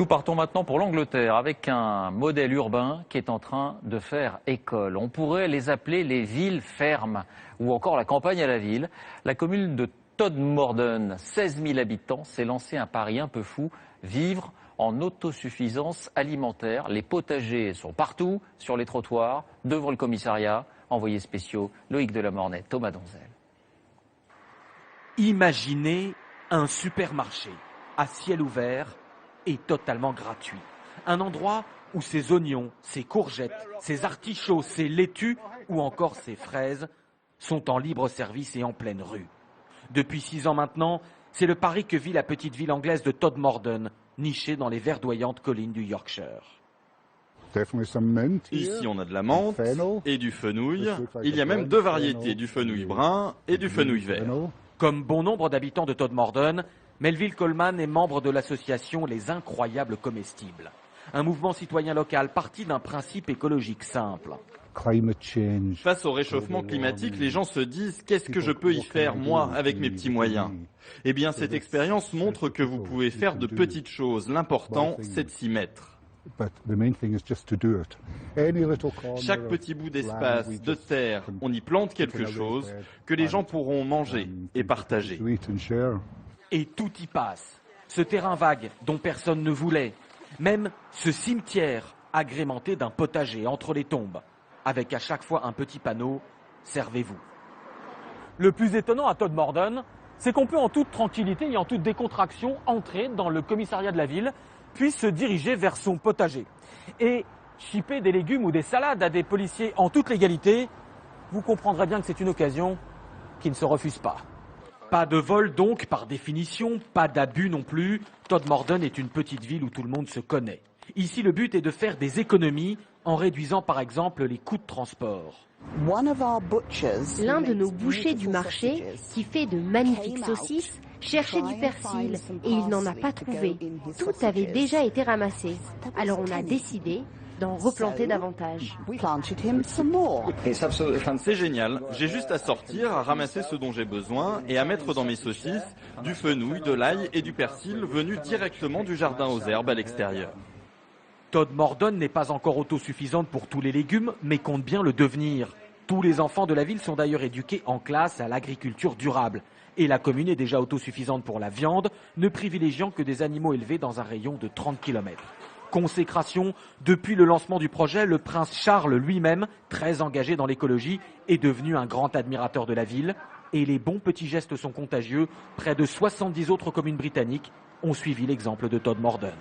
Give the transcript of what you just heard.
Nous partons maintenant pour l'Angleterre avec un modèle urbain qui est en train de faire école. On pourrait les appeler les villes fermes ou encore la campagne à la ville. La commune de Todmorden, 16 000 habitants, s'est lancé un pari un peu fou, vivre en autosuffisance alimentaire. Les potagers sont partout, sur les trottoirs, devant le commissariat. Envoyés spéciaux, Loïc Delamornay, Thomas Donzel. Imaginez un supermarché à ciel ouvert et totalement gratuit. Un endroit où ces oignons, ces courgettes, ces artichauts, ces laitues ou encore ces fraises sont en libre service et en pleine rue. Depuis 6 ans maintenant, c'est le pari que vit la petite ville anglaise de Todmorden, nichée dans les verdoyantes collines du Yorkshire. Ici, on a de la menthe et du fenouil. Il y a même 2 variétés, du fenouil brun et du fenouil vert. Comme bon nombre d'habitants de Todmorden, Melville Coleman est membre de l'association Les Incroyables Comestibles. Un mouvement citoyen local parti d'un principe écologique simple. Face au réchauffement climatique, les gens se disent « qu'est-ce que je peux y faire, moi, avec mes petits moyens ?» Eh bien, cette expérience montre que vous pouvez faire de petites choses. L'important, c'est de s'y mettre. Chaque petit bout d'espace, de terre, on y plante quelque chose que les gens pourront manger et partager. Et tout y passe. Ce terrain vague dont personne ne voulait. Même ce cimetière agrémenté d'un potager entre les tombes. Avec à chaque fois un petit panneau « Servez-vous ». Le plus étonnant à Todmorden, c'est qu'on peut en toute tranquillité et en toute décontraction entrer dans le commissariat de la ville, puis se diriger vers son potager. Et chipper des légumes ou des salades à des policiers en toute légalité, vous comprendrez bien que c'est une occasion qui ne se refuse pas. Pas de vol donc, par définition, pas d'abus non plus. Todmorden est une petite ville où tout le monde se connaît. Ici, le but est de faire des économies en réduisant par exemple les coûts de transport. L'un de nos bouchers du marché, qui fait de magnifiques saucisses, cherchait du persil et il n'en a pas trouvé. Tout avait déjà été ramassé. Alors on a décidé d'en replanter davantage. C'est génial, j'ai juste à sortir, à ramasser ce dont j'ai besoin et à mettre dans mes saucisses du fenouil, de l'ail et du persil venus directement du jardin aux herbes à l'extérieur. Todmorden n'est pas encore autosuffisante pour tous les légumes, mais compte bien le devenir. Tous les enfants de la ville sont d'ailleurs éduqués en classe à l'agriculture durable. Et la commune est déjà autosuffisante pour la viande, ne privilégiant que des animaux élevés dans un rayon de 30 km. Consécration, depuis le lancement du projet, le prince Charles lui-même, très engagé dans l'écologie, est devenu un grand admirateur de la ville. Et les bons petits gestes sont contagieux. Près de 70 autres communes britanniques ont suivi l'exemple de Todmorden.